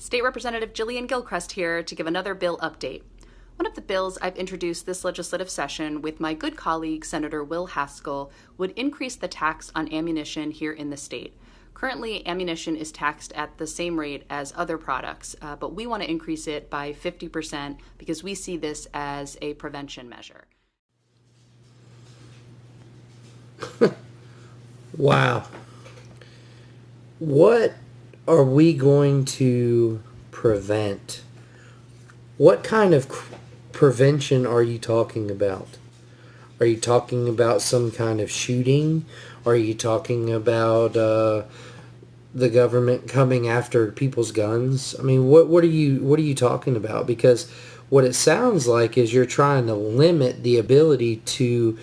State Representative Jillian Gilchrist here to give another bill update. One of the bills I've introduced this legislative session with my good colleague, Senator Will Haskell, would increase the tax on ammunition here in the state. Currently, ammunition is taxed at the same rate as other products, but we want to increase it by 50% because we see this as a prevention measure. Wow. What are we going to prevent? What kind of prevention are you talking about? Are you talking about some kind of shooting? Are you talking about the government coming after people's guns? I mean, what are you talking about? Because what it sounds like is you're trying to limit the ability to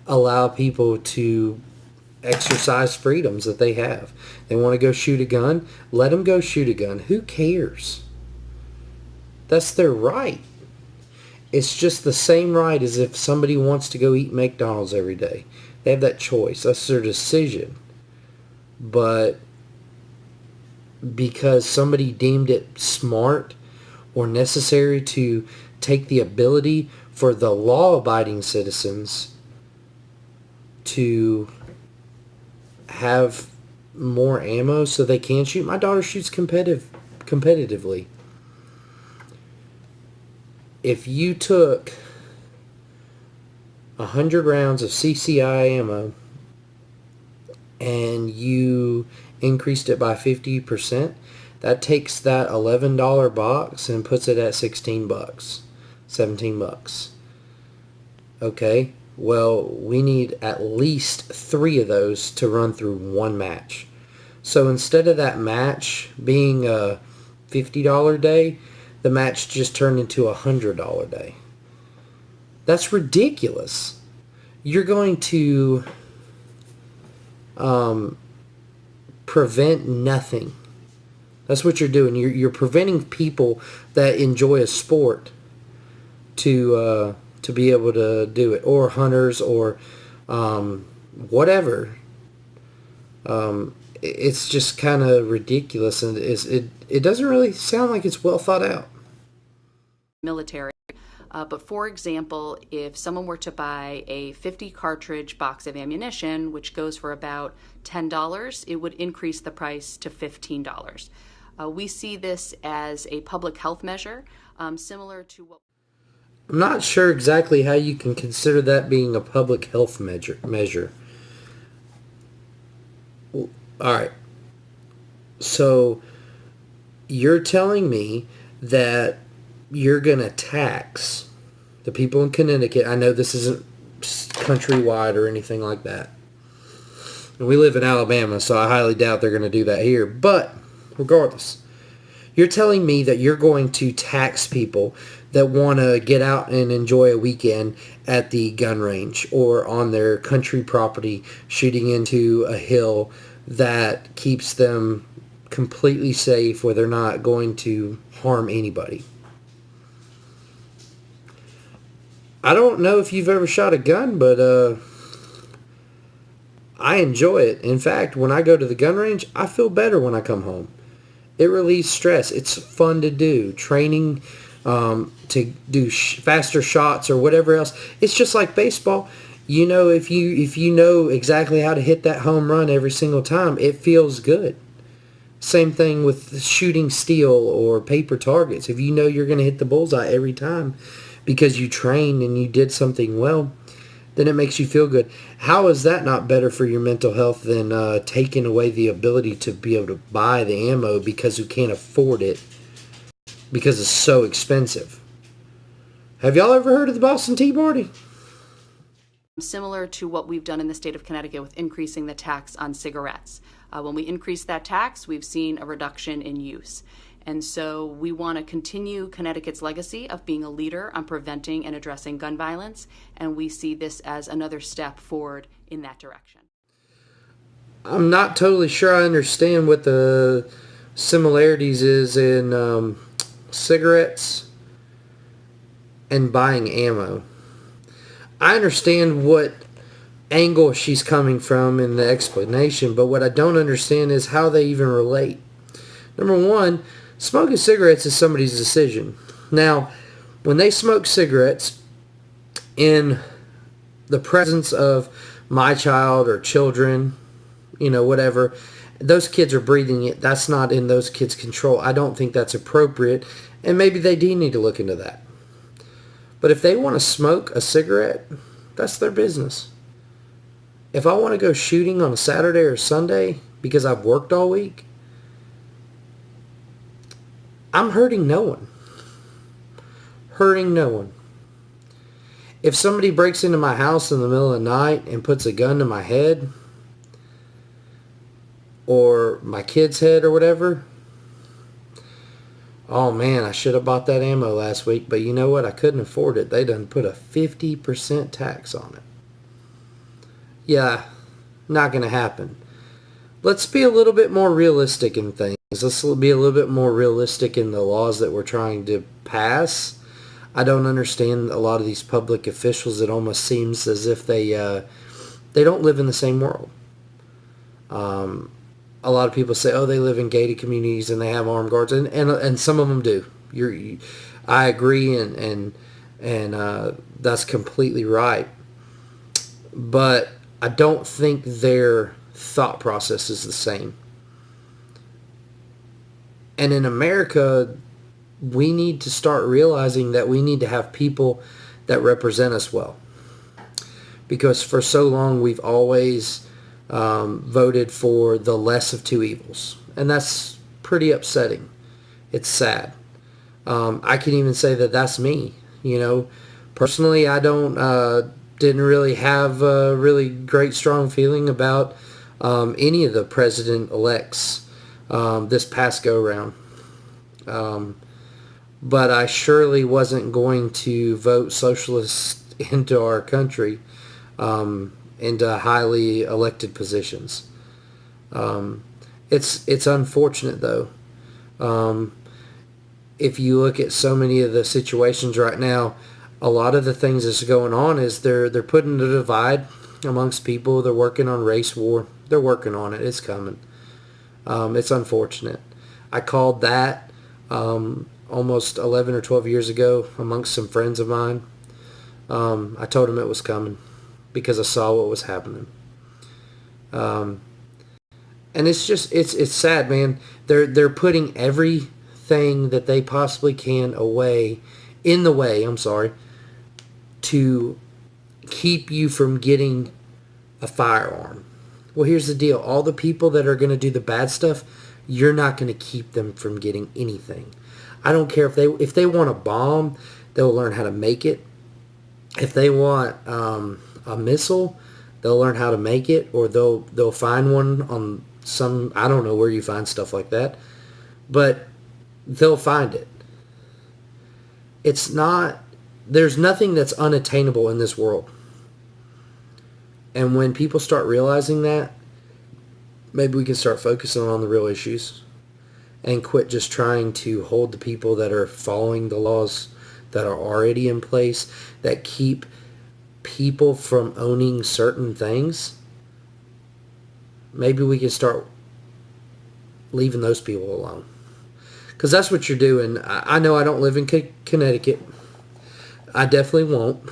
allow people to exercise freedoms that they have. They want to go shoot a gun, let them go shoot a gun. Who cares? That's their right. It's just the same right as if somebody wants to go eat McDonald's every day. They have that choice. That's their decision. But because somebody deemed it smart or necessary to take the ability for the law-abiding citizens to have more ammo so they can shoot. My daughter shoots competitively. If you took 100 rounds of CCI ammo and you increased it by 50%, that takes that $11 box and puts it at $16, $17. Okay? Well, we need at least 3 of those to run through one match. So instead of that match being a $50 day, the match just turned into a $100 day. That's ridiculous. You're going to prevent nothing. That's what you're doing. You're preventing people that enjoy a sport to be able to do it, or hunters, or whatever. It's just kind of ridiculous, and it doesn't really sound like it's well thought out. Military. But for example, if someone were to buy a 50 cartridge box of ammunition, which goes for about $10, it would increase the price to $15. We see this as a public health measure, similar to what... I'm not sure exactly how you can consider that being a public health measure. All right. So you're telling me that you're going to tax the people in Connecticut. I know this isn't countrywide or anything like that. And we live in Alabama, so I highly doubt they're going to do that here. But regardless, you're telling me that you're going to tax people that want to get out and enjoy a weekend at the gun range or on their country property shooting into a hill that keeps them completely safe where they're not going to harm anybody. I don't know if you've ever shot a gun, but I enjoy it. In fact, when I go to the gun range, I feel better when I come home. It relieves stress. It's fun to do. Training to do faster shots or whatever else. It's just like baseball. You know, if you know exactly how to hit that home run every single time, it feels good. Same thing with shooting steel or paper targets. If you know you're going to hit the bullseye every time because you trained and you did something well, then it makes you feel good. How is that not better for your mental health than taking away the ability to be able to buy the ammo because you can't afford it because it's so expensive? Have y'all ever heard of the Boston Tea Party? Similar to what we've done in the state of Connecticut with increasing the tax on cigarettes. When we increase that tax, we've seen a reduction in use. And so we want to continue Connecticut's legacy of being a leader on preventing and addressing gun violence, and we see this as another step forward in that direction. I'm not totally sure I understand what the similarities is in cigarettes and buying ammo. I understand what angle she's coming from in the explanation, but what I don't understand is how they even relate. Number one, Smoking cigarettes is somebody's decision. Now, when they smoke cigarettes in the presence of my child or children, whatever, those kids are breathing it. That's not in those kids' control. I don't think that's appropriate, and maybe they do need to look into that. But if they want to smoke a cigarette, that's their business. If I want to go shooting on a Saturday or Sunday because I've worked all week, I'm hurting no one. Hurting no one. If somebody breaks into my house in the middle of the night and puts a gun to my head or my kid's head or whatever, oh man, I should have bought that ammo last week, but you know what? I couldn't afford it. They done put a 50% tax on it. Yeah, not going to happen. Let's be a little bit more realistic in things. Let's be a little bit more realistic in the laws that we're trying to pass. I don't understand a lot of these public officials. It almost seems as if they don't live in the same world. A lot of people say, oh, they live in gated communities and they have armed guards, and some of them do. I agree, and that's completely right. But I don't think their thought process is the same. And in America, we need to start realizing that we need to have people that represent us well. Because for so long, we've always voted for the less of two evils. And that's pretty upsetting. It's sad. I can even say that that's me. Personally, I didn't really have a really great, strong feeling about any of the president-elects this past go-round. But I surely wasn't going to vote socialist into our country, into highly elected positions. It's unfortunate, though. If you look at so many of the situations right now, a lot of the things that's going on is they're putting a divide amongst people. They're working on race war. They're working on it. It's coming. It's unfortunate. I called that almost 11 or 12 years ago amongst some friends of mine. I told them it was coming because I saw what was happening. And it's just, it's sad, man. They're putting everything that they possibly can in the way, to keep you from getting a firearm. Well, here's the deal. All the people that are going to do the bad stuff, you're not going to keep them from getting anything. I don't care if they want a bomb, they'll learn how to make it. If they want a missile, they'll learn how to make it, or they'll find one on some, I don't know where you find stuff like that, but they'll find it. There's nothing that's unattainable in this world. And when people start realizing that, maybe we can start focusing on the real issues and quit just trying to hold the people that are following the laws that are already in place that keep people from owning certain things. Maybe we can start leaving those people alone. Because that's what you're doing. I know I don't live in Connecticut. I definitely won't.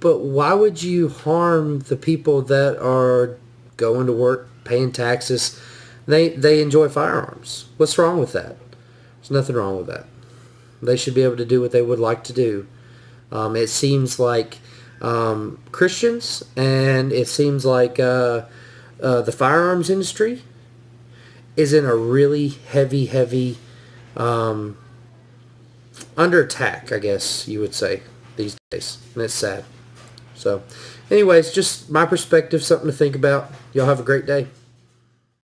But why would you harm the people that are going to work, paying taxes? They enjoy firearms. What's wrong with that? There's nothing wrong with that. They should be able to do what they would like to do. It seems like Christians, and it seems like the firearms industry is in a really heavy under attack, I guess you would say, these days. And it's sad. So, anyways, just my perspective, something to think about. Y'all have a great day.